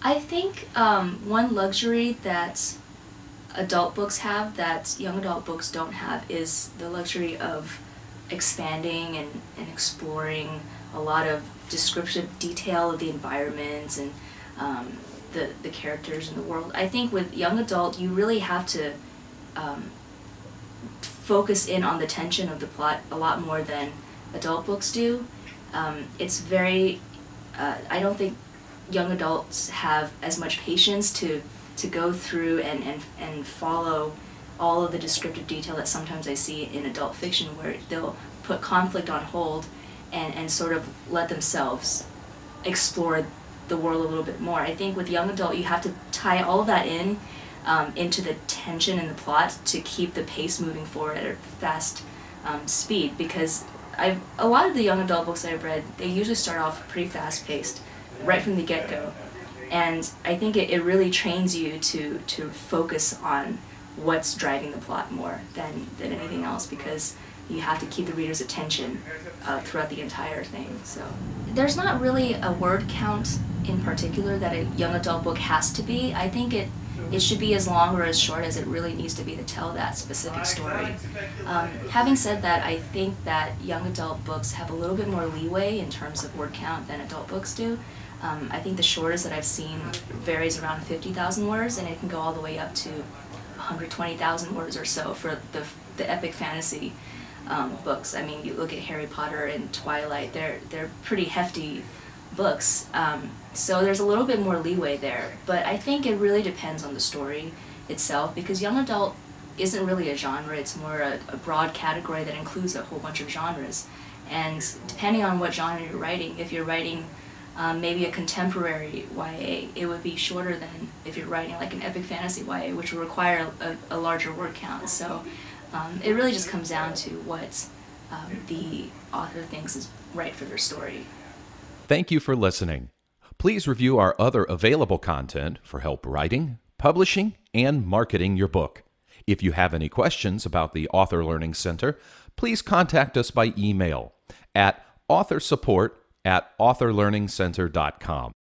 I think one luxury that adult books have that young adult books don't have is the luxury of expanding and exploring a lot of descriptive detail of the environment and the characters in the world. I think with young adult, you really have to um, focus in on the tension of the plot a lot more than adult books do. It's very, I don't think young adults have as much patience to go through and follow all of the descriptive detail that sometimes I see in adult fiction, where they'll put conflict on hold and sort of let themselves explore the world a little bit more. I think with young adult, you have to tie all of that in into the tension in the plot to keep the pace moving forward at a fast speed, because a lot of the young adult books that I've read, they usually start off pretty fast paced right from the get-go. And I think it really trains you to focus on what's driving the plot more than anything else, because you have to keep the reader's attention throughout the entire thing. So there's not really a word count in particular that a young adult book has to be. I think it should be as long or as short as it really needs to be to tell that specific story. Having said that, I think that young adult books have a little bit more leeway in terms of word count than adult books do. I think the shortest that I've seen varies around 50,000 words, and it can go all the way up to 120,000 words or so for the epic fantasy books. I mean, you look at Harry Potter and Twilight; they're pretty hefty books. So there's a little bit more leeway there, but I think it really depends on the story itself, because young adult isn't really a genre. It's more a broad category that includes a whole bunch of genres, and depending on what genre you're writing, if you're writing maybe a contemporary YA, it would be shorter than if you're writing like an epic fantasy YA, which would require a larger word count. So it really just comes down to what the author thinks is right for their story. Thank you for listening. Please review our other available content for help writing, publishing, and marketing your book. If you have any questions about the Author Learning Center, please contact us by email at authorsupport@authorlearningcenter.com.